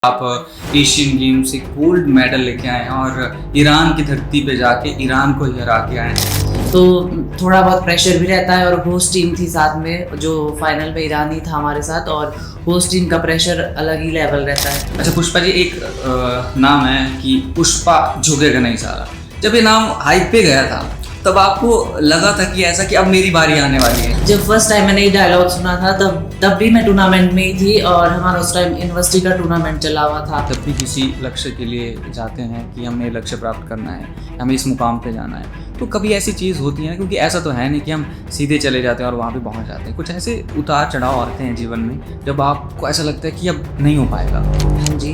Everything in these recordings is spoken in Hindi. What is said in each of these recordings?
आप एशियन गेम से गोल्ड मेडल लेके आए हैं और ईरान की धरती पे जाके ईरान को हरा के आए हैं। तो थोड़ा बहुत प्रेशर भी रहता है और होस्ट टीम थी साथ में, जो फाइनल में ईरान ही था हमारे साथ, और होस्ट टीम का प्रेशर अलग ही लेवल रहता है। अच्छा पुष्पा जी, एक नाम है कि पुष्पा झुकेगा नहीं साला। जब ये नाम हाइप पे गया था तब आपको लगा था कि ऐसा कि अब मेरी बारी आने वाली है? जब फर्स्ट टाइम मैंने ये डायलॉग सुना था तब भी मैं टूर्नामेंट में ही थी और हमारा उस टाइम यूनिवर्सिटी का टूर्नामेंट चला हुआ था। जब भी किसी लक्ष्य के लिए जाते हैं कि हमें लक्ष्य प्राप्त करना है, हमें इस मुकाम पे जाना है, तो कभी ऐसी चीज़ होती है ना, क्योंकि ऐसा तो है नहीं कि हम सीधे चले जाते हैं और वहाँ पे पहुँच जाते हैं। कुछ ऐसे उतार चढ़ाव आते हैं जीवन में जब आपको ऐसा लगता है कि अब नहीं हो पाएगा। हाँ जी,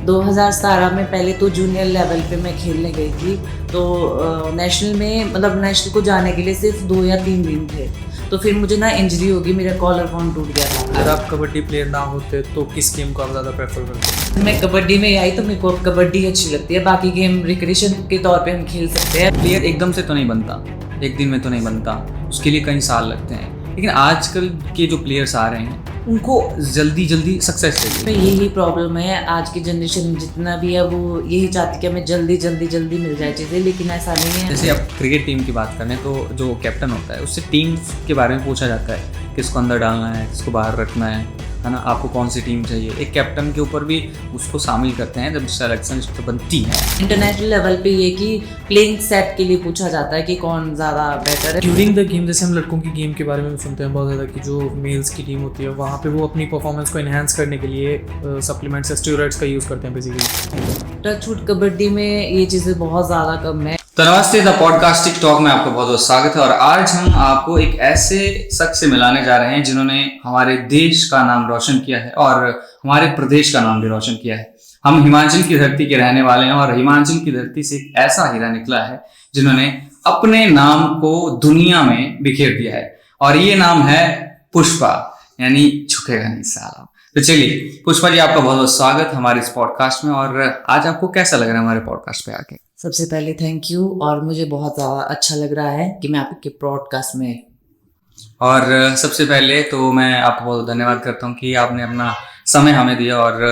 2017 में पहले तो जूनियर लेवल पे मैं खेलने गई थी, तो नेशनल में मतलब नेशनल को जाने के लिए सिर्फ 2 या 3 दिन थे। तो फिर मुझे ना इंजरी होगी, मेरा कॉलर बोन टूट गया था। अगर आप कबड्डी प्लेयर ना होते तो किस गेम को आप ज़्यादा प्रेफर करते? मैं कबड्डी में आई तो मेरे को कबड्डी अच्छी लगती है। बाकी गेम रिक्रिएशन के तौर पे हम खेल सकते हैं। प्लेयर एकदम से तो नहीं बनता, एक दिन में तो नहीं बनता, उसके लिए कई साल लगते हैं। लेकिन आजकल के जो प्लेयर्स आ रहे हैं उनको जल्दी जल्दी सक्सेस चाहिए। यही प्रॉब्लम है, आज की जनरेशन जितना भी है वो यही चाहती है कि हमें जल्दी मिल जाए चीज़ें, लेकिन ऐसा नहीं है। जैसे अब क्रिकेट टीम की बात करें तो जो कैप्टन होता है उससे टीम के बारे में पूछा जाता है, किसको अंदर डालना है, किसको बाहर रखना है ना, आपको कौन सी टीम चाहिए। एक कैप्टन के ऊपर भी उसको शामिल करते हैं जब सिलेक्शन लिस्ट बनती है। इंटरनेशनल लेवल पे ये कि प्लेइंग सेट के लिए पूछा जाता है कि कौन ज़्यादा बेटर है। ड्यूरिंग द गेम, जैसे हम लड़कों की गेम के बारे में सुनते हैं बहुत ज़्यादा कि जो मेल्स की टीम होती है वहाँ पे वो अपनी परफॉर्मेंस को इन्हांस करने के लिए सप्लीमेंट्स या स्टेरॉइड्स का यूज़ करते हैं बेसिकली। टचवुड कबड्डी में ये चीज़ें बहुत ज़्यादा कम है। तो नमस्ते, द पॉडकास्टिक टॉक में आपका बहुत बहुत स्वागत है। और आज हम आपको एक ऐसे शख्स से मिलाने जा रहे हैं जिन्होंने हमारे देश का नाम रोशन किया है और हमारे प्रदेश का नाम भी रोशन किया है। हम हिमाचल की धरती के रहने वाले हैं और हिमाचल की धरती से एक ऐसा हीरा निकला है जिन्होंने अपने नाम को दुनिया में बिखेर दिया है, और ये नाम है पुष्पा, यानी झुकेगा नहीं साला। तो चलिए पुष्पा जी, आपका बहुत बहुत स्वागत हमारे इस पॉडकास्ट में। और आज आपको कैसा लग रहा है हमारे पॉडकास्ट पे आके? सबसे पहले थैंक यू, और मुझे बहुत ज़्यादा अच्छा लग रहा है कि मैं आपके पॉडकास्ट में। और सबसे पहले तो मैं आपको बहुत धन्यवाद करता हूँ कि आपने अपना समय हमें दिया और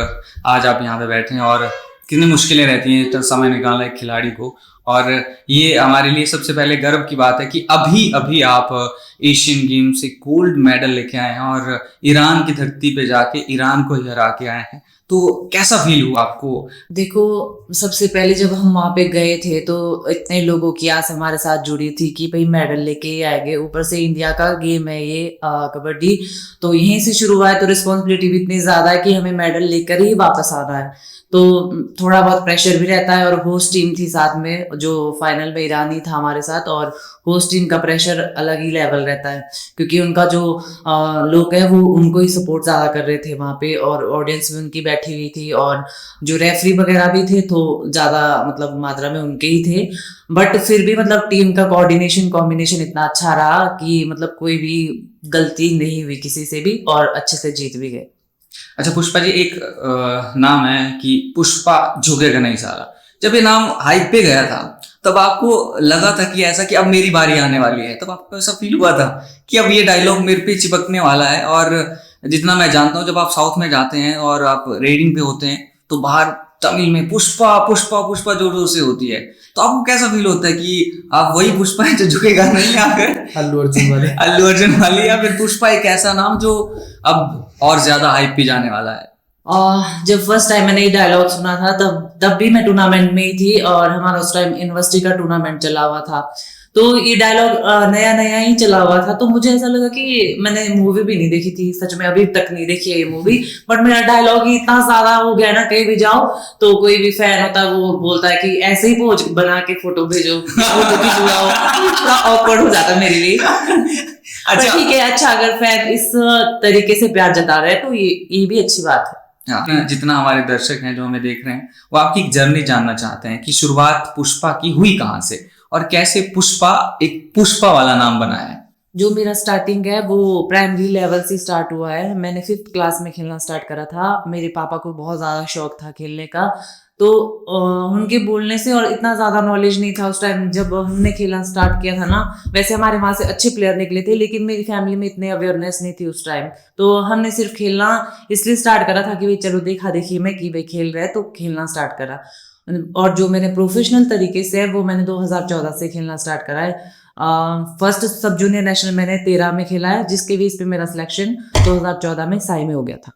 आज आप यहाँ पे बैठे हैं। और कितनी मुश्किलें रहती हैं तो समय निकालना एक खिलाड़ी को, और ये हमारे लिए सबसे पहले गर्व की बात है कि अभी अभी आप एशियन गेम से गोल्ड मेडल लेके आए हैं और ईरान की धरती पे जाके ईरान को हरा के आए हैं। तो कैसा फील हुआ आपको? देखो, सबसे पहले जब हम वहाँ पे गए थे तो इतने लोगों की आस हमारे साथ जुड़ी थी कि भाई मेडल लेके ही आएंगे। ऊपर से इंडिया का गेम है ये कबड्डी, तो यहीं से शुरू हुआ है, तो रिस्पॉन्सिबिलिटी भी इतनी ज़्यादा है कि हमें मेडल लेकर ही वापस आना है। तो थोड़ा बहुत प्रेशर भी रहता है, और होस्ट टीम थी साथ में, जो फाइनल में ईरान ही था हमारे साथ, और होस्ट टीम का प्रेशर अलग ही लेवल रहता है क्योंकि उनका जो लोग है वो उनको ही सपोर्ट ज़्यादा कर रहे थे वहाँ पे, और ऑडियंस भी उनकी बैठी हुई थी, और जो रेफरी वगैरह भी थे तो ज़्यादा मतलब मात्रा में उनके ही थे। बट फिर भी मतलब टीम का कॉम्बिनेशन इतना अच्छा रहा कि मतलब कोई भी गलती नहीं हुई किसी से भी, और अच्छे से जीत भी गए। अच्छा पुष्पा जी, एक नाम है कि पुष्पा झुकेगा नहीं साला। जब ये नाम हाइप पे गया था तब आपको लगा था कि ऐसा कि अब मेरी बारी आने वाली है? तब आपको ऐसा फील हुआ था कि अब ये डायलॉग मेरे पे चिपकने वाला है? और जितना मैं जानता हूँ, जब आप साउथ में जाते हैं और आप रेडिंग पे होते हैं तो बाहर तमिल में पुष्पा पुष्पा पुष्पा जोर जोर से होती है, तो आपको कैसा फील होता है कि आप वही पुष्पा है जो झुकेगा नहीं आकर अल्लू अर्जुन वाली, या फिर पुष्पा एक ऐसा नाम जो अब और ज्यादा हाइप पे जाने वाला है? जब फर्स्ट टाइम मैंने ये डायलॉग सुना था तब भी मैं टूर्नामेंट में ही थी और हमारा उस टाइम यूनिवर्सिटी का टूर्नामेंट चला हुआ था। तो ये डायलॉग नया ही चला हुआ था, तो मुझे ऐसा लगा कि मैंने मूवी भी नहीं देखी थी, सच में अभी तक नहीं देखी है ये मूवी, बट मेरा डायलॉग ही इतना ज्यादा हो गया ना, कहीं भी जाओ तो कोई भी फैन होता है वो बोलता है कि ऐसे ही पोज बना के फोटो भेजो, फोटो खिंचवाओ। थोड़ा ऑकवर्ड हो जाता मेरे लिए। अच्छा ठीक है, अच्छा अगर फैन इस तरीके से प्यार जता रहे हैं तो ये भी अच्छी बात है। हाँ, जितना हमारे दर्शक हैं जो हमें देख रहे हैं वो आपकी एक जर्नी जानना चाहते हैं कि शुरुआत पुष्पा की हुई कहाँ से और कैसे पुष्पा एक पुष्पा वाला नाम बनाया है। जो मेरा स्टार्टिंग है वो प्राइमरी लेवल से स्टार्ट हुआ है। मैंने 5th क्लास में खेलना स्टार्ट करा था। मेरे पापा को बहुत ज़्यादा शौक था खेलने का, तो उनके बोलने से, और इतना ज़्यादा नॉलेज नहीं था उस टाइम जब हमने खेलना स्टार्ट किया था ना। वैसे हमारे वहाँ से अच्छे प्लेयर निकले थे, लेकिन मेरी फैमिली में इतने अवेयरनेस नहीं थी उस टाइम। तो हमने सिर्फ खेलना इसलिए स्टार्ट करा था कि भाई चलो देखा देखी में कि भाई खेल रहे हैं, तो खेलना स्टार्ट करा। और जो मैंने प्रोफेशनल तरीके से है वो मैंने 2014 से खेलना स्टार्ट करा है। फर्स्ट सब जूनियर नेशनल मैंने 13 में खेला है, जिसके बेस पे मेरा सिलेक्शन 2014 में साई में हो गया था।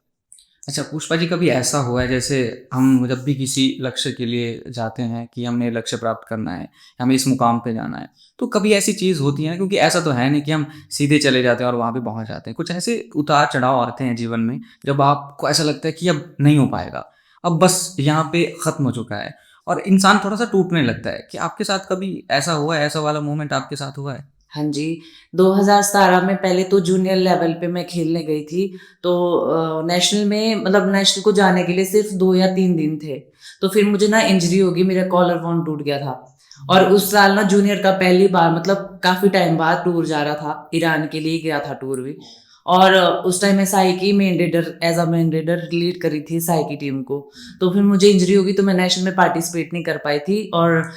अच्छा पुष्पा जी, कभी ऐसा हुआ है जैसे हम जब भी किसी लक्ष्य के लिए जाते हैं कि हमें लक्ष्य प्राप्त करना है, हमें इस मुकाम पे जाना है, तो कभी ऐसी चीज़ होती है ना, क्योंकि ऐसा तो है नहीं कि हम सीधे चले जाते हैं और वहाँ पे पहुँच जाते हैं। कुछ ऐसे उतार चढ़ाव आते हैं जीवन में जब आपको ऐसा लगता है कि अब नहीं हो पाएगा, अब बस यहाँ पे ख़त्म हो चुका है और इंसान थोड़ा सा टूटने लगता है। कि आपके साथ कभी ऐसा हुआ है, ऐसा वाला मोमेंट आपके साथ हुआ है? हाँ जी, 2017 में पहले तो जूनियर लेवल पे मैं खेलने गई थी। तो नेशनल में, मतलब नेशनल को जाने के लिए सिर्फ 2 या 3 दिन थे। तो फिर मुझे ना इंजरी होगी, मेरा कॉलर बोन टूट गया था। और उस साल ना जूनियर का पहली बार, मतलब काफ़ी टाइम बाद टूर जा रहा था, ईरान के लिए गया था टूर भी। और उस टाइम मैं साई की main raider, as a main raider lead करी थी साई की टीम को। तो फिर मुझे इंजरी होगी तो मैं नेशनल में पार्टिसिपेट नहीं कर पाई थी, और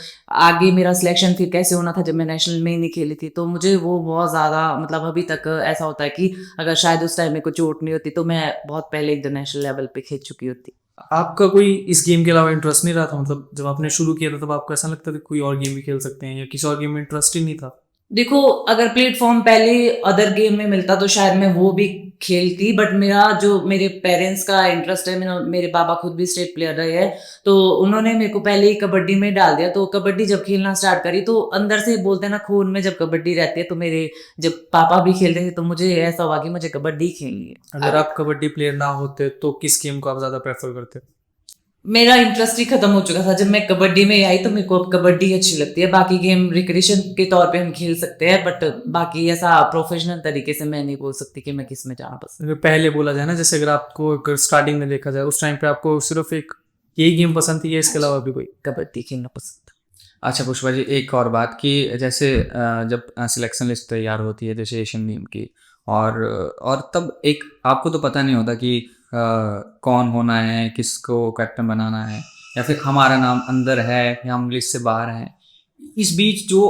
आगे मेरा सिलेक्शन फिर कैसे होना था जब मैं नेशनल में ही नहीं खेली थी। तो मुझे वो बहुत ज़्यादा, मतलब अभी तक ऐसा होता है कि अगर शायद उस टाइम में कोई चोट नहीं होती तो मैं बहुत पहले इंटरनेशनल लेवल पे खेल चुकी होती। आपका कोई इस गेम के अलावा इंटरेस्ट नहीं रहा था? मतलब जब आपने शुरू किया था तब आपको ऐसा लगता था कि कोई और गेम भी खेल सकते हैं, या किसी और गेम में इंटरेस्ट ही नहीं था? देखो, अगर प्लेटफॉर्म पहले अदर गेम में मिलता तो शायद मैं वो भी खेलती, बट मेरा जो, मेरे पेरेंट्स का इंटरेस्ट है, मेरे पापा खुद भी स्टेट प्लेयर रहे हैं, तो उन्होंने मेरे को पहले ही कबड्डी में डाल दिया। तो कबड्डी जब खेलना स्टार्ट करी तो अंदर से बोलते हैं ना, खून में जब कबड्डी रहती है, तो मेरे जब पापा भी खेलते थे तो मुझे ऐसा हुआ कि मुझे कबड्डी खेलनी है। अगर आप कबड्डी प्लेयर ना होते तो किस गेम को आप ज़्यादा प्रेफर करते? मेरा इंटरेस्ट ही खत्म हो चुका था जब मैं कबड्डी में आई, तो मेरे को अब कबड्डी अच्छी लगती है। बाकी गेम रिक्रिएशन के तौर पे हम खेल सकते हैं, बट बाकी ऐसा प्रोफेशनल तरीके से मैं नहीं बोल सकती कि मैं किस में जाना पसंद। अगर पहले बोला जाए ना, जैसे अगर आपको, अगर स्टार्टिंग में देखा जाए उस टाइम पे आपको सिर्फ एक यही गेम पसंद थी या इसके अलावा भी कोई? कबड्डी खेलना पसंद था। अच्छा पुष्पा जी, एक और बात कि जैसे जब सिलेक्शन लिस्ट तैयार होती है जैसे एशियन गेम की, और तब एक आपको तो पता नहीं होता कि कौन होना है, किसको कैप्टन बनाना है, या फिर हमारा नाम अंदर है या हम लिस्ट से बाहर हैं। इस बीच जो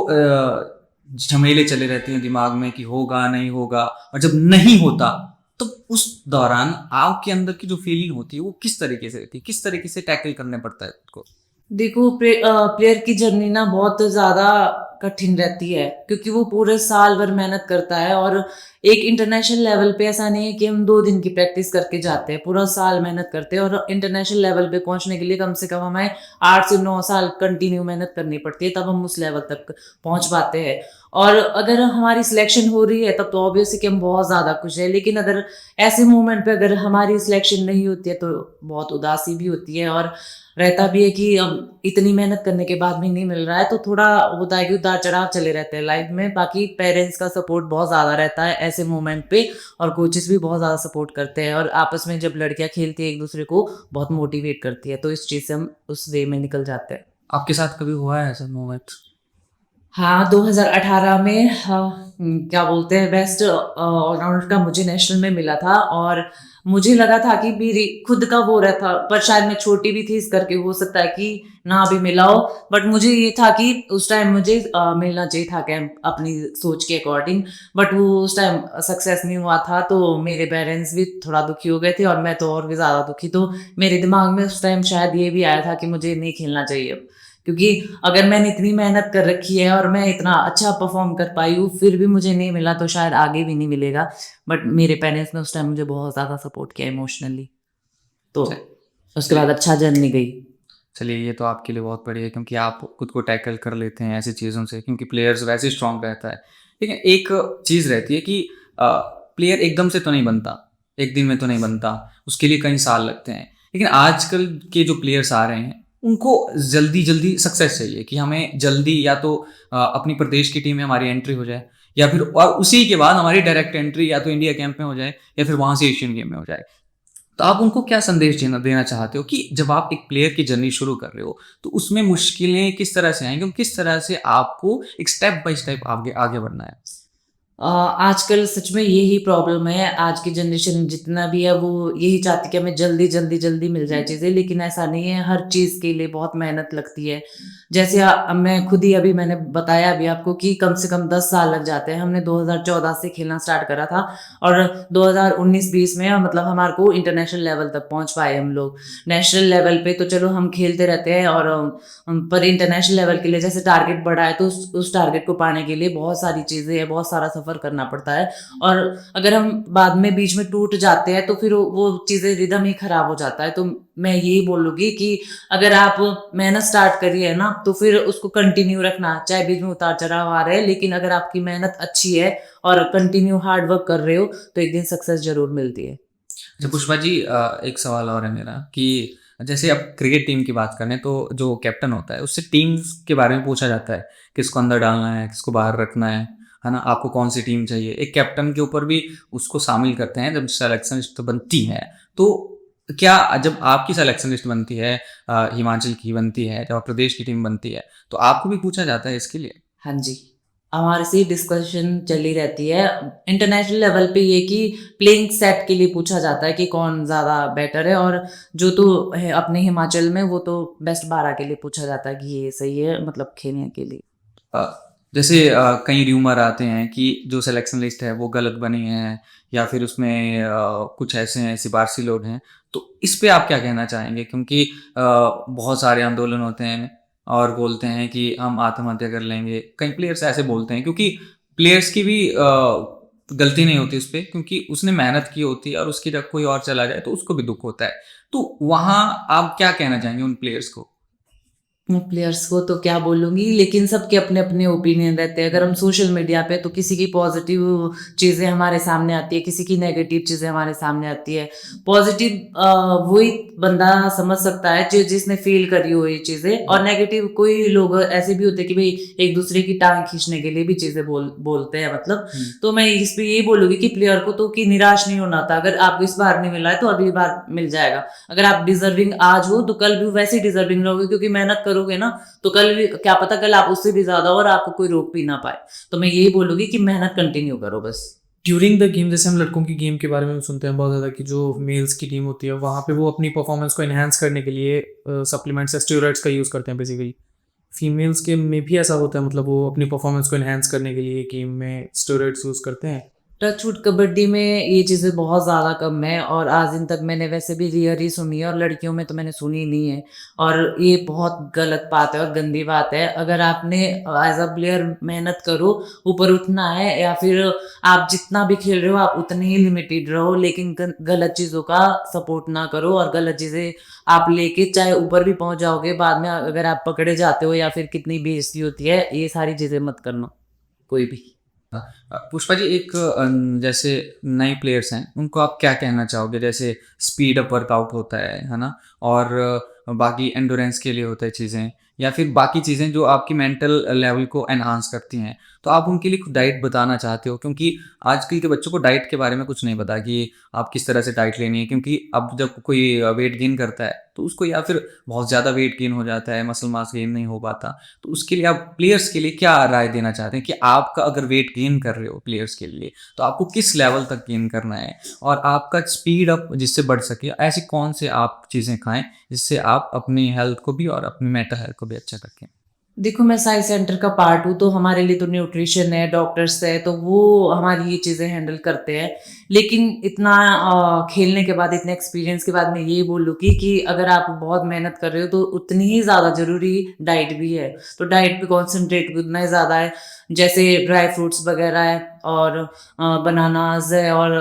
झमेले चले रहते हैं दिमाग में कि होगा नहीं होगा, और जब नहीं होता तो उस दौरान आपके अंदर की जो फीलिंग होती है वो किस तरीके से रहती है, किस तरीके से टैकल करने पड़ता है उसको? देखो, प्लेयर की जर्नी ना बहुत ज़्यादा कठिन रहती है, क्योंकि वो पूरे साल भर मेहनत करता है। और एक इंटरनेशनल लेवल पे ऐसा नहीं है कि हम 2 दिन की प्रैक्टिस करके जाते हैं, पूरा साल मेहनत करते हैं। और इंटरनेशनल लेवल पे पहुंचने के लिए कम से कम हमें 8 से 9 साल कंटिन्यू मेहनत करनी पड़ती है, तब हम उस लेवल तक पहुंच पाते हैं। और अगर हमारी सिलेक्शन हो रही है तब तो ऑब्वियसली कि हम बहुत ज़्यादा खुश हैं, लेकिन अगर ऐसे मोमेंट पे अगर हमारी सिलेक्शन नहीं होती है तो बहुत उदासी भी होती है, और रहता भी है कि अब इतनी मेहनत करने के बाद भी नहीं मिल रहा है, तो थोड़ा होता है कि उतार चढ़ाव चले रहते हैं लाइफ में। बाकी पेरेंट्स का सपोर्ट बहुत ज़्यादा रहता है ऐसे मोमेंट पे, और कोचेस भी बहुत ज़्यादा सपोर्ट करते हैं, और आपस में जब लड़कियां खेलती है एक दूसरे को बहुत मोटिवेट करती है, तो इस चीज़ से हम उस वे में निकल जाते हैं। आपके साथ कभी हुआ है ऐसा मोमेंट? हाँ, 2018 में क्या बोलते हैं, बेस्ट ऑलराउंडर का मुझे नेशनल में मिला था। और मुझे लगा था कि मेरी खुद का वो रहता, पर शायद मैं छोटी भी थी इस करके हो सकता है कि ना भी मिला हो। बट मुझे ये था कि उस टाइम मुझे मिलना चाहिए था कैंप अपनी सोच के अकॉर्डिंग, बट वो उस टाइम सक्सेस नहीं हुआ था। तो मेरे पेरेंट्स भी थोड़ा दुखी हो गए थे, और मैं तो और भी ज़्यादा दुखी। तो मेरे दिमाग में उस टाइम शायद ये भी आया था कि मुझे नहीं खेलना चाहिए अब, क्योंकि अगर मैंने इतनी मेहनत कर रखी है और मैं इतना अच्छा परफॉर्म कर पाई हूँ, फिर भी मुझे नहीं मिला, तो शायद आगे भी नहीं मिलेगा। बट मेरे पेरेंट्स ने उस टाइम मुझे बहुत ज़्यादा सपोर्ट किया इमोशनली, तो उसके बाद अच्छा जर्नी गई। चलिए, ये तो आपके लिए बहुत बढ़िया है क्योंकि आप खुद को टैकल कर लेते हैं ऐसी चीज़ों से, क्योंकि प्लेयर्स वैसे स्ट्रांग रहता है। लेकिन एक चीज़ रहती है कि प्लेयर एकदम से तो नहीं बनता, एक दिन में तो नहीं बनता, उसके लिए कई साल लगते हैं। लेकिन आजकल के जो प्लेयर्स आ रहे हैं उनको जल्दी जल्दी सक्सेस चाहिए कि हमें जल्दी या तो अपनी प्रदेश की टीम में हमारी एंट्री हो जाए, या फिर और उसी के बाद हमारी डायरेक्ट एंट्री या तो इंडिया कैंप में हो जाए, या फिर वहाँ से एशियन गेम में हो जाए। तो आप उनको क्या संदेश देना चाहते हो कि जब आप एक प्लेयर की जर्नी शुरू कर रहे हो तो उसमें मुश्किलें किस तरह से आएंगी, किस तरह से आपको एक स्टेप बाय स्टेप आगे आगे बढ़ना है? आजकल सच में यही प्रॉब्लम है। आज की जनरेशन जितना भी है वो यही चाहती है कि हमें जल्दी मिल जाए चीज़ें, लेकिन ऐसा नहीं है। हर चीज़ के लिए बहुत मेहनत लगती है। जैसे मैं खुद ही अभी मैंने बताया अभी आपको कि कम से कम 10 साल लग जाते हैं। हमने 2014 से खेलना स्टार्ट करा था और 2019-20 में मतलब हमारे को इंटरनेशनल लेवल तक पहुँच पाए हम लोग। नेशनल लेवल पे तो चलो हम खेलते रहते हैं और पर इंटरनेशनल लेवल के लिए जैसे टारगेट बढ़ा है तो उस टारगेट को पाने के लिए बहुत सारी चीज़ें हैं, बहुत सारा सफ़र करना पड़ता है। और अगर हम बाद में बीच में टूट जाते हैं तो फिर वो चीज़ें रिदम ही ख़राब हो जाता है। तो मैं यही बोलूँगी कि अगर आप मेहनत स्टार्ट करी है ना तो फिर उसको कंटिन्यू रखना, चाहे बीच में उतार-चढ़ाव आ रहे हैं, लेकिन अगर आपकी मेहनत अच्छी है और कंटिन्यू हार्ड वर्क कर रहे हो तो एक दिन सक्सेस ज़रूर मिलती है। अच्छा पुष्पा जी, एक सवाल और है मेरा कि जैसे अब क्रिकेट टीम की बात करें तो जो कैप्टन होता है उससे टीम्स के बारे में पूछा जाता है, किसको अंदर डालना है, किसको बाहर रखना है ना, आपको कौन सी टीम चाहिए। एक कैप्टन के ऊपर भी उसको शामिल करते हैं जब सिलेक्शन लिस्ट बनती है। तो क्या जब आपकी सिलेक्शन लिस्ट बनती है, हिमाचल की बनती है, जब प्रदेश की टीम बनती है, तो आपको भी पूछा जाता है इसके लिए? हाँ जी, हमारे से डिस्कशन चली रहती है। इंटरनेशनल लेवल पे ये कि प्लेइंग सेट के लिए पूछा जाता है कि कौन ज़्यादा बेटर है, और जो तो है अपने हिमाचल में वो तो बेस्ट 12 के लिए पूछा जाता है कि ये सही है मतलब खेलने के लिए। अ, जैसे कई र्यूमर आते हैं कि जो सिलेक्शन लिस्ट है वो गलत बनी है या फिर उसमें कुछ ऐसे हैं सिफारशी लोग हैं, तो इस पे आप क्या कहना चाहेंगे? क्योंकि बहुत सारे आंदोलन होते हैं और बोलते हैं कि हम आत्महत्या कर लेंगे। कई प्लेयर्स ऐसे बोलते हैं क्योंकि प्लेयर्स की भी गलती नहीं होती उस पे, क्योंकि उसने मेहनत की होती है और उसकी जगह कोई और चला जाए तो उसको भी दुःख होता है। तो वहाँ आप क्या कहना चाहेंगे उन प्लेयर्स को? मैं प्लेयर्स को तो क्या बोलूँगी, लेकिन सबके अपने-अपने ओपिनियन रहते हैं। अगर हम सोशल मीडिया पे तो किसी की पॉज़िटिव चीज़ें हमारे सामने आती है, किसी की नेगेटिव चीज़ें हमारे सामने आती है। पॉज़िटिव वही बंदा समझ सकता है जिसने फ़ील करी हो ये चीज़ें, और नेगेटिव कोई लोग ऐसे भी होते हैं कि भई एक-दूसरे की टाँग खींचने के लिए भी चीज़ें बोलते हैं मतलब। तो मैं इस पे यही बोलूँगी कि प्लेयर को तो कि निराश नहीं होना था। अगर आपको इस बार नहीं मिला है तो अगली बार मिल जाएगा। अगर आप डिज़र्विंग आज हो तो कल भी वैसे ही डिज़र्विंग रहोगे, क्योंकि मेहनत करोगे ना तो कल भी क्या पता कल आप उससे भी ज़्यादा हो और आपको कोई रोक भी ना पाए। तो मैं यही बोलूँगी कि मेहनत कंटिन्यू करो बस। ड्यूरिंग द गेम, जैसे हम लड़कों की गेम के बारे में सुनते हैं बहुत ज़्यादा कि जो मेल्स की टीम होती है वहाँ पे वो अपनी परफॉर्मेंस को एनहांस करने के लिए सप्लीमेंट्स या स्टेरॉइड्स का यूज़ करते हैं बेसिकली। फीमेल्स के में भी ऐसा होता है, मतलब वो अपनी परफॉर्मेंस को एनहांस करने के लिए गेम में स्टेरॉइड्स यूज़ करते हैं? टचवुड कबड्डी में ये चीज़ें बहुत ज़्यादा कम है और आज दिन तक मैंने वैसे भी रेयर ही सुनी है, और लड़कियों में तो मैंने सुनी ही नहीं है। और ये बहुत गलत बात है और गंदी बात है। अगर आपने एज़ अ प्लेयर मेहनत करो, ऊपर उठना है, या फिर आप जितना भी खेल रहे हो आप उतने ही लिमिटेड रहो, लेकिन गलत चीज़ों का सपोर्ट ना करो और गलत चीज़ें आप लेके चाहे ऊपर भी पहुँच जाओगे, बाद में अगर आप पकड़े जाते हो या फिर कितनी बेइज़्ज़ती होती है, ये सारी चीज़ें मत करना, कोई भी। पुष्पा जी, एक जैसे नए प्लेयर्स हैं उनको आप क्या कहना चाहोगे? जैसे स्पीड अप वर्कआउट होता है ना? और बाकी एंडोरेंस के लिए होता है चीज़ें, या फिर बाकी चीज़ें जो आपकी मेंटल लेवल को एनहांस करती हैं। तो आप उनके लिए कुछ डाइट बताना चाहते हो? क्योंकि आजकल के बच्चों को डाइट के बारे में कुछ नहीं पता कि आप किस तरह से डाइट लेनी है, क्योंकि अब जब कोई वेट गेन करता है तो उसको या फिर बहुत ज़्यादा वेट गेन हो जाता है, मसल मास गेन नहीं हो पाता। तो उसके लिए आप प्लेयर्स के लिए क्या राय देना चाहते हैं कि आपका अगर वेट गेन कर रहे हो प्लेयर्स के लिए तो आपको किस लेवल तक गेन करना है और आपका स्पीड अप जिससे बढ़ सके, ऐसी कौन से आप चीज़ें खाएं जिससे आप अपनी हेल्थ को भी और अपनी मेंटल हेल्थ को भी अच्छा रखें? देखो, मैं साइंस सेंटर का पार्ट हूँ, तो हमारे लिए तो न्यूट्रिशन है, डॉक्टर्स है, तो वो हमारी ये चीज़ें हैंडल करते हैं। लेकिन इतना खेलने के बाद, इतने एक्सपीरियंस के बाद मैं ये बोलूँगी कि अगर आप बहुत मेहनत कर रहे हो तो उतनी ही ज़्यादा ज़रूरी डाइट भी है। तो डाइट पे कॉन्संट्रेट भी उतना ही ज़्यादा है। जैसे ड्राई फ्रूट्स वगैरह है, और बनानाज़ है, और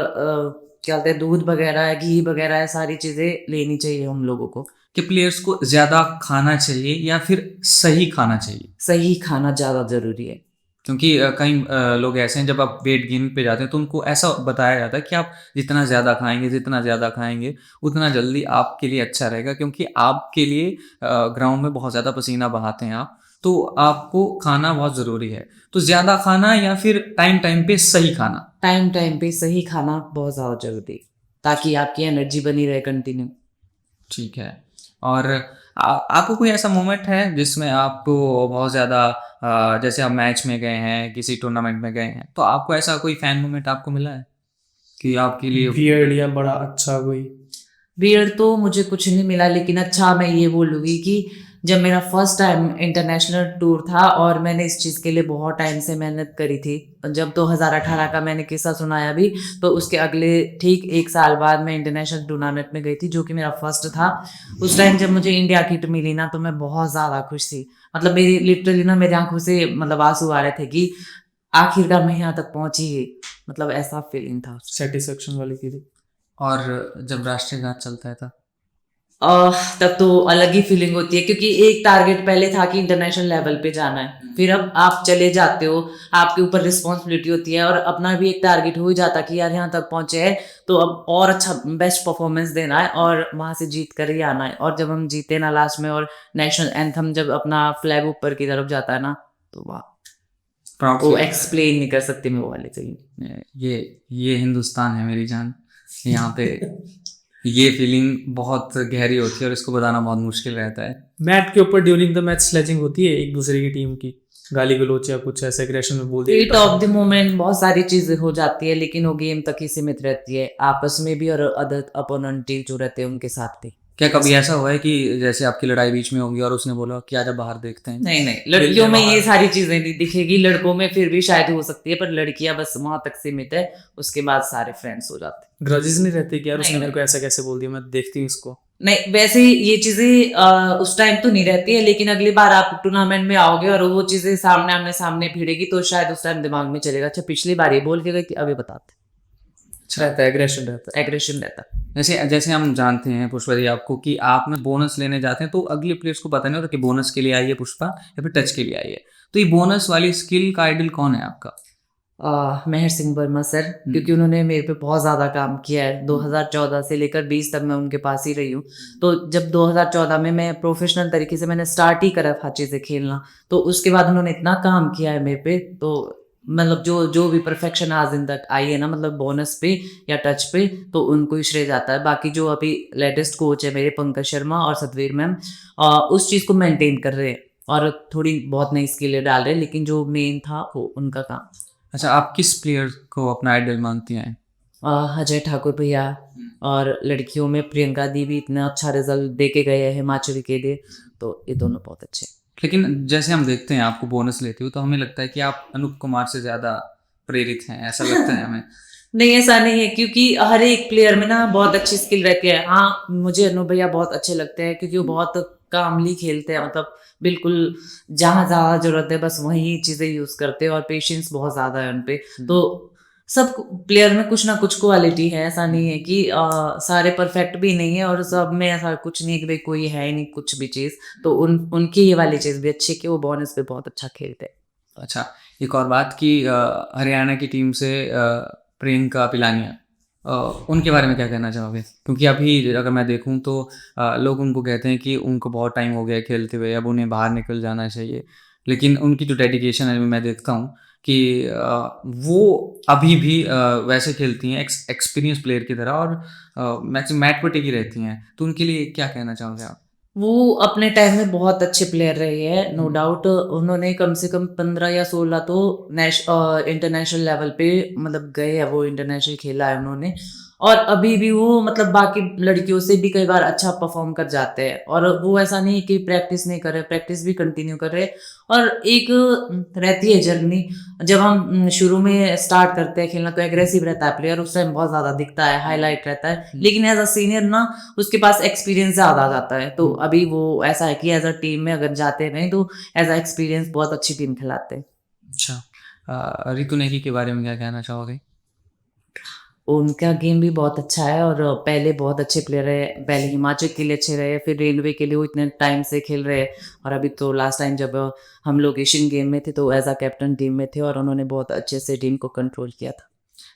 क्या बोलते हैं, दूध वगैरह है, घी वगैरह है, सारी चीज़ें लेनी चाहिए हम लोगों को। कि प्लेयर्स को ज़्यादा खाना चाहिए या फिर सही खाना चाहिए? सही खाना ज़्यादा ज़रूरी है। क्योंकि कई लोग ऐसे हैं जब आप वेट गेन पे जाते हैं तो उनको ऐसा बताया जाता है कि आप जितना ज़्यादा खाएँगे उतना जल्दी आपके लिए अच्छा रहेगा, क्योंकि आपके लिए ग्राउंड में बहुत ज़्यादा पसीना बहाते हैं आप, तो आपको खाना बहुत ज़रूरी है। तो ज़्यादा खाना या फिर टाइम-टाइम पे सही खाना? टाइम टाइम पे सही खाना बहुत ज़्यादा ज़रूरी है, ताकि आपकी एनर्जी बनी रहे कंटिन्यू। ठीक है। और आपको कोई ऐसा मोमेंट है जिसमें आपको बहुत ज़्यादा जैसे आप मैच में गए हैं, किसी टूर्नामेंट में गए हैं, तो आपको ऐसा कोई फैन मोमेंट आपको मिला है कि आपके लिए वियर्ड या बड़ा अच्छा कोई? वियर्ड तो मुझे कुछ नहीं मिला, लेकिन अच्छा मैं ये बोलूँगी कि जब मेरा फर्स्ट टाइम इंटरनेशनल टूर था और मैंने इस चीज़ के लिए बहुत टाइम से मेहनत करी थी, जब 2018 का मैंने किस्सा सुनाया भी, तो उसके अगले ठीक 1 साल बाद मैं इंटरनेशनल टूर्नामेंट में गई थी, जो कि मेरा फर्स्ट था। उस टाइम जब मुझे इंडिया किट मिली ना, तो मैं बहुत ज़्यादा खुश थी। मतलब मेरी लिटरली ना मेरी आँखों से मतलब आँसू आ रहे थे कि आखिरकार मैं यहाँ तक पहुँची, मतलब ऐसा फीलिंग था। सेटिस्फेक्शन वाली फीलिंग। और जब राष्ट्रीय गान चलता है तब? तब तो अलग ही फीलिंग होती है, क्योंकि एक टारगेट पहले था कि इंटरनेशनल लेवल पे जाना है, फिर अब आप चले जाते हो, आपके ऊपर रिस्पॉन्सिबिलिटी होती है और अपना भी एक टारगेट हो ही जाता कि यार यहाँ तक पहुंचे हैं तो अब और अच्छा बेस्ट परफॉर्मेंस देना है और वहां से जीत कर ही आना है। और जब हम जीते ना लास्ट में, और नेशनल एंथम जब अपना फ्लैग ऊपर की तरफ जाता है ना, तो वाह, प्राउड वो फील एक्सप्लेन नहीं कर सकते मैं वो वाले चाहिए। ये हिंदुस्तान है मेरी जान, यहाँ पे ये फीलिंग बहुत गहरी होती है और इसको बताना बहुत मुश्किल रहता है। मैट के ऊपर ड्यूरिंग द मैच स्लेजिंग होती है एक दूसरे की टीम की, गाली गलौच या कुछ ऐसे एग्रेशन में बोल हीट ऑफ द मोमेंट बहुत सारी चीजें हो जाती है, लेकिन वो गेम तक ही सीमित रहती है, आपस में भी और अदर अपोनेंट जो रहते हैं उनके साथ भी। क्या कभी ऐसा हुआ है कि जैसे आपकी लड़ाई बीच में होगी और उसने बोला कि आजा बाहर देखते हैं? नहीं नहीं, लड़कियों में ये सारी चीजें नहीं दिखेगी, लड़कों में फिर भी शायद हो सकती है, पर लड़कियां बस वहां तक सीमित है, उसके बाद सारे फ्रेंड्स हो जाते हैं। ग्रजेस नहीं रहते कि यार उसने नहीं, मेरे को ऐसा कैसे बोल दिया, मैं देखती हूँ इसको। नहीं, वैसे ये चीजें उस टाइम तो नहीं रहती है, लेकिन अगली बार आप टूर्नामेंट में आओगे और वो चीजें सामने आमने सामने भिड़ेगी, तो शायद उस टाइम दिमाग में चलेगा अच्छा पिछली बार ये बोल के गए कि अभी बताते। रहता है, एग्रेशन रहता है। एग्रेशन रहता है। जैसे जैसे हम जानते हैं पुष्पा जी आपको कि आप ना बोनस लेने जाते हैं तो अगले प्लेयर्स को पता नहीं होता कि बोनस के लिए आई है पुष्पा या फिर टच के लिए आई है, तो ये बोनस वाली स्किल का आइडल कौन है आपका? मेहर सिंह वर्मा सर, क्योंकि उन्होंने मेरे पे बहुत ज़्यादा काम किया है। 2014 से लेकर 20 तक मैं उनके पास ही रही हूँ। तो जब 2014 में मैं प्रोफेशनल तरीके से मैंने स्टार्ट ही करा था चीज़ें खेलना, तो उसके बाद उन्होंने इतना काम किया है मेरे पे, तो मतलब जो जो भी परफेक्शन आज दिन तक आई है ना, मतलब बोनस पे या टच पे, तो उनको ही श्रेय जाता है। बाकी जो अभी लेटेस्ट कोच है मेरे, पंकज शर्मा और सतवीर मैम, उस चीज़ को मेंटेन कर रहे हैं और थोड़ी बहुत नई स्किलें डाल रहे हैं, लेकिन जो मेन था वो उनका काम। अच्छा, आप किस प्लेयर को अपना आइडल मानती हैं? अजय ठाकुर भैया, और लड़कियों में प्रियंका दी भी इतना अच्छा रिजल्ट दे के गए हैं हिमाचल के लिए, तो ये दोनों बहुत अच्छे हैं। लेकिन जैसे हम देखते हैं आपको बोनस लेते हो तो हमें लगता है कि आप अनूप कुमार से ज़्यादा प्रेरित हैं, ऐसा लगता है हमें। नहीं, ऐसा नहीं है, क्योंकि हर एक प्लेयर में ना बहुत अच्छी स्किल रहती है। हाँ, मुझे अनु भैया बहुत अच्छे लगते हैं, क्योंकि वो बहुत कामली खेलते हैं, मतलब बिल्कुल जहाँ ज़्यादा ज़रूरत है बस वही चीज़ें यूज़ करते हैं, और पेशेंस बहुत ज़्यादा है उन पे। तो सब प्लेयर में कुछ ना कुछ क्वालिटी है, ऐसा नहीं है कि सारे परफेक्ट भी नहीं है, और सब में ऐसा कुछ नहीं है कि भाई कोई है ही नहीं कुछ भी चीज़। तो उनकी ये वाली चीज़ भी अच्छी है कि वो बोनस पे बहुत अच्छा खेलते हैं। अच्छा, एक और बात कि हरियाणा की टीम से प्रियंका पिलानिया, उनके बारे में क्या कहना चाहोगे? क्योंकि अभी अगर मैं देखूं तो लोग उनको कहते हैं कि उनको बहुत टाइम हो गया खेलते हुए, अब उन्हें बाहर निकल जाना चाहिए, लेकिन उनकी जो डेडिकेशन है मैं देखता हूँ कि वो अभी भी वैसे खेलती हैं एक्सपीरियंस प्लेयर की तरह, और मैक्सिमम मैट पर टिकी रहती हैं, तो उनके लिए क्या कहना चाहोगे आप? वो अपने टाइम में बहुत अच्छे प्लेयर रहे हैं, नो डाउट। उन्होंने कम से कम 15 या 16 तो इंटरनेशनल लेवल पे मतलब गए हैं, वो इंटरनेशनल खेला है उन्होंने, और अभी भी वो मतलब बाकी लड़कियों से भी कई बार अच्छा परफॉर्म कर जाते हैं, और वो ऐसा नहीं कि प्रैक्टिस नहीं कर रहे, प्रैक्टिस भी कंटिन्यू कर रहे हैं। और एक रहती है जर्नी, जब हम शुरू में स्टार्ट करते हैं खेलना तो एग्रेसिव रहता है प्लेयर, उस टाइम बहुत ज़्यादा दिखता है, हाईलाइट रहता है, लेकिन एज अ सीनियर ना उसके पास एक्सपीरियंस ज़्यादा आ जाता है। तो अभी वो ऐसा है कि एज अ टीम में अगर जाते रहें तो एज अ एक्सपीरियंस बहुत अच्छी टीम खिलाते हैं। अच्छा, रितु नेगी के बारे में क्या कहना चाहोगे? उनका गेम भी बहुत अच्छा है, और पहले बहुत अच्छे प्लेयर रहे, पहले हिमाचल के लिए अच्छे रहे, फिर रेलवे के लिए वो इतने टाइम से खेल रहे हैं, और अभी तो लास्ट टाइम जब हम लोग एशियन गेम में थे तो एज अ कैप्टन टीम में थे, और उन्होंने बहुत अच्छे से टीम को कंट्रोल किया था।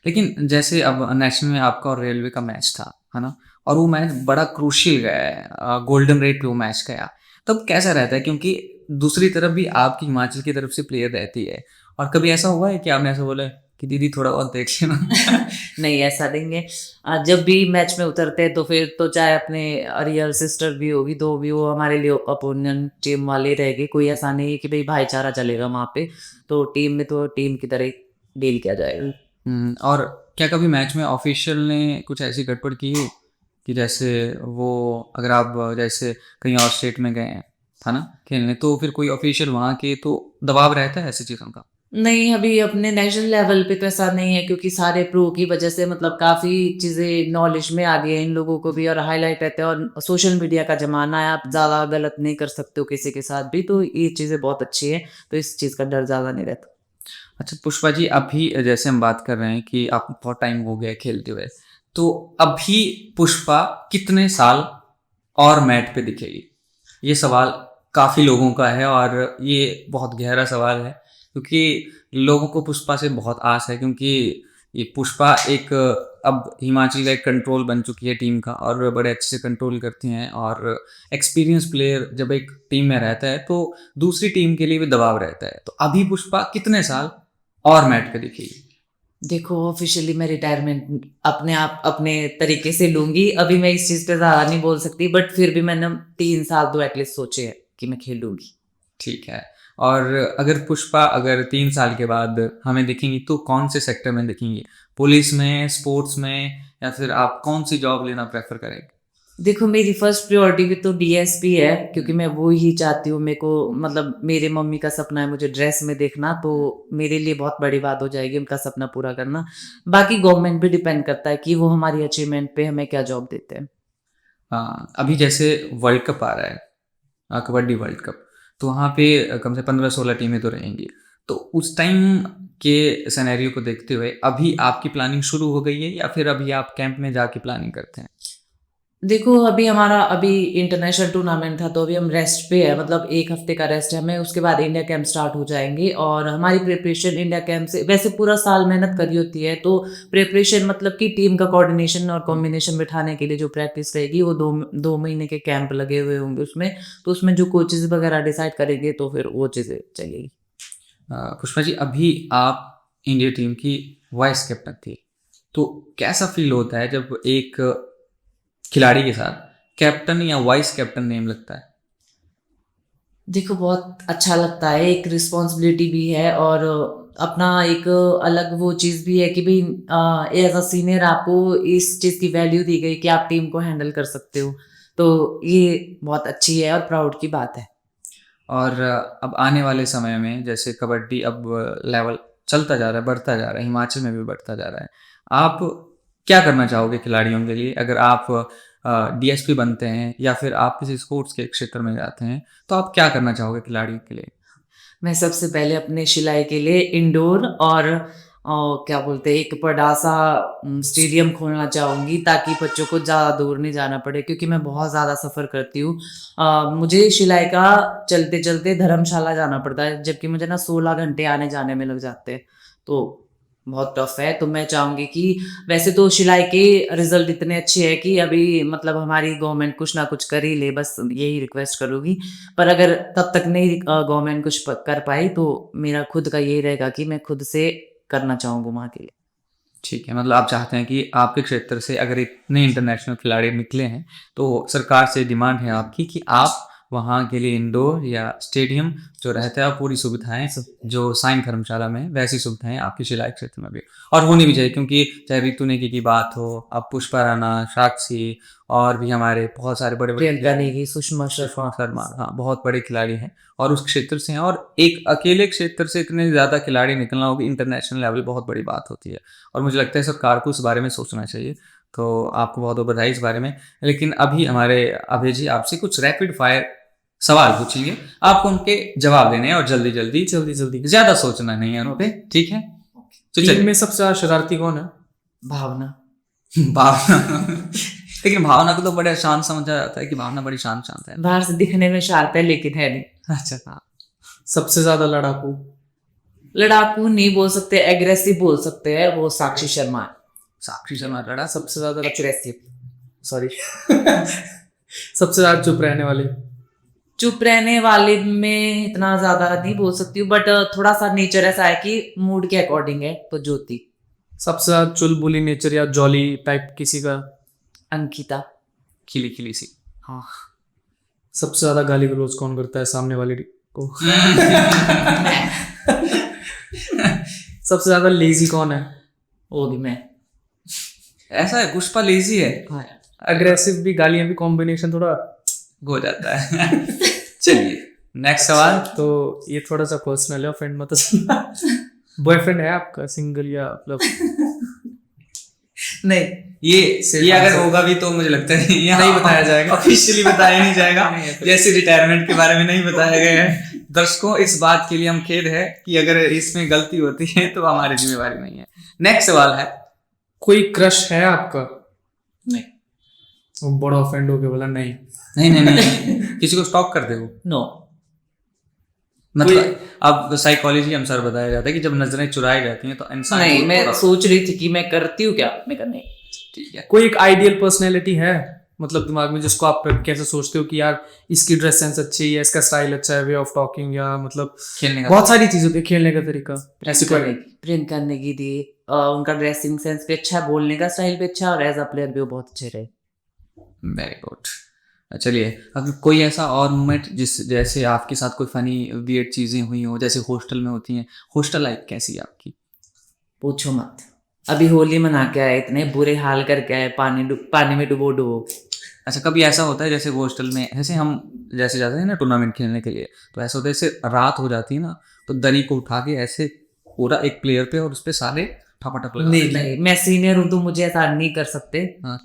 लेकिन जैसे अब नेशनल में आपका और रेलवे का मैच था, है ना, और वो मैच बड़ा क्रूशियल गया है, गोल्डन रेट पे वो मैच गया, तब कैसा रहता है? क्योंकि दूसरी तरफ भी आपकी हिमाचल की तरफ से प्लेयर रहती है, और कभी ऐसा हुआ है कि आपने ऐसा बोला है कि दीदी थोड़ा बहुत देख लेना। नहीं, ऐसा नहीं है। जब भी मैच में उतरते हैं तो फिर तो चाहे अपने रियल सिस्टर भी होगी तो भी वो हमारे लिए अपोनेंट टीम वाले रहेगी। कोई ऐसा नहीं है कि भाई भाईचारा चलेगा वहाँ पे, तो टीम में तो टीम की तरह डील किया जाएगा। और क्या कभी मैच में ऑफिशियल ने कुछ ऐसी गड़बड़ की है कि जैसे वो, अगर आप जैसे कहीं और स्टेट में गए हैं था ना खेलने, तो फिर कोई ऑफिशियल वहाँ के तो दबाव रहता है ऐसी चीज़ों का? नहीं, अभी अपने नेशनल लेवल पे तो ऐसा नहीं है, क्योंकि सारे प्रो की वजह से मतलब काफ़ी चीज़ें नॉलेज में आ गई है इन लोगों को भी, और हाईलाइट रहते हैं, और सोशल मीडिया का ज़माना है, आप ज़्यादा गलत नहीं कर सकते हो किसी के साथ भी, तो ये चीज़ें बहुत अच्छी है, तो इस चीज़ का डर ज़्यादा नहीं रहता। अच्छा पुष्पा जी, अभी जैसे हम बात कर रहे हैं कि आप बहुत टाइम हो गया खेलते हुए, तो अभी पुष्पा कितने साल और मैट पे दिखेगी? ये सवाल काफ़ी लोगों का है और ये बहुत गहरा सवाल है, क्योंकि लोगों को पुष्पा से बहुत आस है, क्योंकि ये पुष्पा एक अब हिमाचल का एक कंट्रोल बन चुकी है टीम का, और बड़े अच्छे से कंट्रोल करती हैं, और एक्सपीरियंस प्लेयर जब एक टीम में रहता है तो दूसरी टीम के लिए भी दबाव रहता है। तो अभी पुष्पा कितने साल और मैट पे दिखेगी? देखो, ऑफिशियली मैं रिटायरमेंट अपने आप अपने तरीके से लूँगी, अभी मैं इस चीज़ पे ज़्यादा नहीं बोल सकती, बट फिर भी मैंने 3 साल तो एटलीस्ट सोचे हैं कि मैं खेलूँगी। ठीक है। और अगर पुष्पा अगर 3 साल के बाद हमें दिखेंगी तो कौन से सेक्टर में दिखेंगी? पुलिस में, स्पोर्ट्स में, या फिर आप कौन सी जॉब लेना प्रेफ़र करेंगे? देखो, मेरी फर्स्ट प्रायोरिटी भी तो डीएसपी है, क्योंकि मैं वो ही चाहती हूँ। मेरे को मतलब मेरे मम्मी का सपना है मुझे ड्रेस में देखना, तो मेरे लिए बहुत बड़ी बात हो जाएगी उनका सपना पूरा करना। बाकी गवर्नमेंट पे डिपेंड करता है कि वो हमारी अचीवमेंट पे हमें क्या जॉब देते हैं। हाँ, अभी जैसे वर्ल्ड कप आ रहा है, कबड्डी वर्ल्ड कप, तो वहाँ पे कम से 15-16 टीमें तो रहेंगी। तो उस टाइम के सिनेरियो को देखते हुए अभी आपकी प्लानिंग शुरू हो गई है, या फिर अभी आप कैंप में जाके प्लानिंग करते हैं? देखो, अभी हमारा इंटरनेशनल टूर्नामेंट था, तो अभी हम रेस्ट पे है, मतलब 1 हफ्ते का रेस्ट है हमें, उसके बाद इंडिया कैंप स्टार्ट हो जाएंगे, और हमारी प्रिपरेशन इंडिया कैंप से वैसे पूरा साल मेहनत करी होती है, तो प्रिपरेशन मतलब कि टीम का कोऑर्डिनेशन और कॉम्बिनेशन बिठाने के लिए जो प्रैक्टिस रहेगी वो 2 महीने के कैंप लगे हुए होंगे उसमें, तो उसमें जो कोचेज वगैरह डिसाइड करेंगे तो फिर वो चीज़ें चलेगी। पुष्पा जी, अभी आप इंडिया टीम की वाइस कैप्टन थी, तो कैसा फील होता है जब एक खिलाड़ी के साथ कैप्टन या वाइस कैप्टन नेम लगता है? देखो, बहुत अच्छा लगता है, एक रिस्पॉन्सिबिलिटी भी है, और अपना एक अलग वो चीज़ भी है कि भाई एज अ सीनियर आपको इस चीज़ की वैल्यू दी गई कि आप टीम को हैंडल कर सकते हो, तो ये बहुत अच्छी है और प्राउड की बात है। और अब आने वाले समय में जैसे कबड्डी अब लेवल चलता जा रहा है, बढ़ता जा रहा है, हिमाचल में भी बढ़ता जा रहा है, आप क्या करना चाहोगे खिलाड़ियों के लिए? अगर आप डीएसपी बनते हैं या फिर आप किसी स्पोर्ट्स के क्षेत्र में जाते हैं, तो आप क्या करना चाहोगे खिलाड़ियों के लिए? मैं सबसे पहले अपने सिलाई के लिए इंडोर और क्या बोलते हैं, एक बड़ा सा स्टेडियम खोलना चाहूँगी, ताकि बच्चों को ज़्यादा दूर नहीं जाना पड़े, क्योंकि मैं बहुत ज़्यादा सफ़र करती हूँ। मुझे सिलाई का चलते चलते धर्मशाला जाना पड़ता है, जबकि मुझे ना 16 घंटे आने जाने में लग जाते हैं, तो बहुत टफ है। तो मैं चाहूँगी कि वैसे तो सिलाई के रिजल्ट इतने अच्छे हैं कि अभी मतलब हमारी गवर्नमेंट कुछ ना कुछ कर ही ले, बस यही रिक्वेस्ट करूँगी। पर अगर तब तक नहीं गवर्नमेंट कुछ कर पाई, तो मेरा खुद का यही रहेगा कि मैं खुद से करना चाहूँगा वहाँ के लिए। ठीक है, मतलब आप चाहते हैं कि आपके क्षेत्र से अगर इतने इंटरनेशनल खिलाड़ी निकले हैं, तो सरकार से डिमांड है आपकी कि आप वहाँ के लिए इंडोर या स्टेडियम जो रहता है, पूरी सुविधाएँ जो साईं धर्मशाला में, वैसी सुविधाएँ आपकी सिलाई क्षेत्र में भी और होनी भी चाहिए, क्योंकि चाहे रितु नेगी की बात हो, अब पुष्पा राणा, साक्षी और भी हमारे बहुत सारे बड़े-बड़े प्रियंका खिलाड़ी, नेगी, सुषमा सुषमा शर्मा। शर्मा, हाँ, बहुत बड़े खिलाड़ी हैं और उस क्षेत्र से हैं, और एक अकेले क्षेत्र से इतने ज़्यादा खिलाड़ी निकलना हो कि इंटरनेशनल लेवल, बहुत बड़ी बात होती है, और मुझे लगता है सरकार को इस बारे में सोचना चाहिए। तो आपको बहुत-बहुत बधाई इस बारे में। लेकिन अभी हमारे अभय जी आपसे कुछ रैपिड फायर सवाल पूछेंगे, आपको उनके जवाब देने हैं, और जल्दी-जल्दी, जल्दी ज़्यादा सोचना नहीं है उन पे, ठीक है? तो टीम चलिए। में सबसे ज़्यादा शरारती कौन है? भावना। भावना। लेकिन भावना को तो बड़ा शांत समझा जाता है कि भावना बड़ी शांत-शांत है। बाहर से दिखने में शार्प है, लेकिन है नहीं। अच्छा, हाँ। सबसे ज़्यादा लड़ाकू? लड़ाकू नहीं बोल सकते, एग्रेसिव बोल सकते हैं, वो साक्षी शर्मा है। साक्षी शर्मा लड़ा सब। सबसे ज़्यादा एग्रेसिव। सॉरी सबसे ज़्यादा चुप रहने वाले? चुप रहने वाले में इतना ज्यादा नहीं बोल सकती हूँ, बट थोड़ा सा नेचर ऐसा है कि मूड के अकॉर्डिंग है। तो ज्योति। सबसे ज्यादा चुलबुली नेचर या जॉली टाइप किसी का? अंकिता। खिली खिली सी। हाँ। सबसे ज्यादा गाली गलौज कौन करता है सामने वाले को? सबसे ज्यादा लेजी कौन है? वो भी मैं। ऐसा है, पुष्पा लेजी है। हाँ। अग्रेसिव भी, गालियां भी, कॉम्बिनेशन थोड़ा हो जाता है। चलिए नेक्स्ट सवाल। तो ये थोड़ा सा पर्सनल है, फ्रेंड मत सुनना। बॉयफ्रेंड है आपका, सिंगल या मतलब? नहीं, ये अगर होगा भी तो मुझे लगता है यहाँ नहीं बताया जाएगा, ऑफिशियली बताया नहीं जाएगा। जैसे रिटायरमेंट के बारे में नहीं बताया गया है। दर्शकों, इस बात के लिए हम खेद है कि अगर इसमें गलती होती है तो हमारी जिम्मेवारी नहीं है। नेक्स्ट सवाल है, कोई क्रश है आपका? नहीं। वो बड़ा ऑफेंड हो गया, बोला नहीं। नहीं किसी को स्टॉक कर दे वो। नो। मतलब अब साइकोलॉजी अनुसार बताया जाता है कि जब नजरें चुराई जाती हैं तो इंसान नहीं, मैं सोच रही थी कि मैं करती हूँ क्या, मैं करने। ठीक है। कोई एक आइडियल पर्सनैलिटी है मतलब दिमाग में, जिसको आप कैसे सोचते हो कि यार इसकी ड्रेस सेंस अच्छी है, इसका स्टाइल अच्छा है, वे ऑफ टॉकिंग, या मतलब खेलने का बहुत सारी चीजें होती है, खेलने का तरीका, ऐसे कोई? प्रियंका नेगी दी, उनका ड्रेसिंग सेंस भी अच्छा है, बोलने का स्टाइल भी अच्छा है, और एज अ प्लेयर भी वो बहुत अच्छे रहे। Very good. चलिए, अब कोई ऐसा और मोमेंट जैसे आपके साथ कोई फनी वियर्ड चीजें हुई हो, जैसे हॉस्टल में होती हैं। हॉस्टल लाइफ कैसी है आपकी? पूछो मत। अभी होली मना के आए, इतने बुरे हाल करके आए, पानी में डुबो। अच्छा, कभी ऐसा होता है जैसे हॉस्टल में, जैसे हम जैसे जाते हैं ना टूर्नामेंट खेलने के लिए, तो ऐसा होता है जैसे रात हो जाती है ना, तो दरी को उठा के ऐसे पूरा एक प्लेयर पे और उस पे सारे ठपाठप लगा। नहीं, मैं सीनियर हूँ तो मुझे ऐसा नहीं कर सकते। हाँ,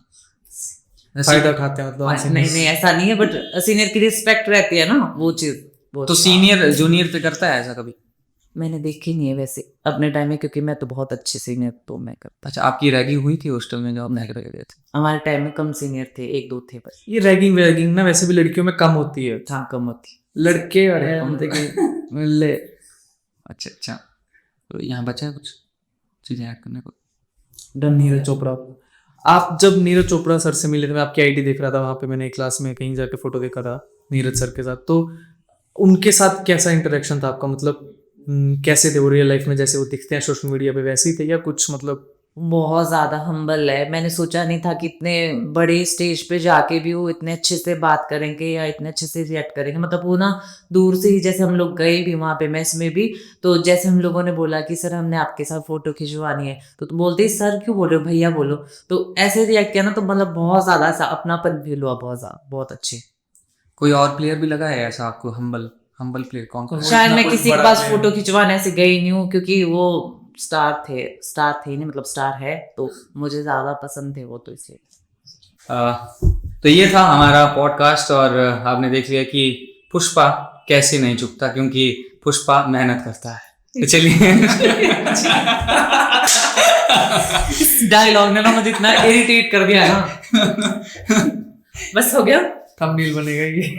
फायदा खाते हैं मतलब? नहीं ऐसा नहीं है, बट सीनियर की रिस्पेक्ट रहती है ना, वो चीज। तो सीनियर जूनियर पे करता है ऐसा कभी? मैंने देखी नहीं है वैसे अपने टाइम में, क्योंकि मैं तो बहुत अच्छे सीनियर तो मैं करता। अच्छा, आपकी रैगिंग हुई थी हॉस्टल में जब आप रह गए थे? हमारे टाइम में कम सीनियर थे, 1-2 थे बस। ये रैगिंग ना वैसे भी लड़कियों में कम होती है। हाँ, कम होती। लड़के अरे हम देखें ले। अच्छा, तो यहाँ बचा है कुछ चीजें ऐड करने को? नीरज चोपड़ा। आप जब नीरज चोपड़ा सर से मिले थे, मैं आपकी आईडी देख रहा था वहाँ पे, मैंने क्लास में कहीं जाके फोटो देखा था नीरज सर के साथ, तो उनके साथ कैसा इंटरेक्शन था आपका? मतलब कैसे थे वो रियल लाइफ में, जैसे वो दिखते हैं सोशल मीडिया पे वैसे ही थे, या कुछ मतलब? बहुत ज्यादा हम्बल है। मैंने सोचा नहीं था कि इतने बड़े स्टेज पे जाके भी वो इतने अच्छे से बात करेंगे या इतने अच्छे से रिएक्ट करेंगे। मतलब वो ना दूर से ही, जैसे हम लोग गए भी वहाँ पे मेस में भी, तो जैसे हम लोगों ने बोला कि सर हमने आपके साथ फोटो खिंचवानी है, तो बोलते सर क्यों बोल रहे हो, भैया बोलो। तो ऐसे रिएक्ट किया ना, तो मतलब बहुत ज्यादा ऐसा अपनापन फील हुआ, बहुत ज्यादा, बहुत अच्छे। कोई और प्लेयर भी लगा है ऐसा आपको हम्बल प्लेयर? कौन? शायद मैं किसी के पास फोटो खिंचवाने ऐसे गई नहीं हूँ, क्योंकि वो स्टार थे नहीं, मतलब स्टार है, तो मुझे ज्यादा पसंद थे वो, तो इसलिए। तो ये था हमारा पॉडकास्ट, और आपने देख लिया कि पुष्पा कैसे नहीं चुकता, क्योंकि पुष्पा मेहनत करता है। तो चलिए डायलॉग ने ना मुझे इतना इरिटेट कर दिया ना। बस हो गया, थंबनेल बनेगा ये।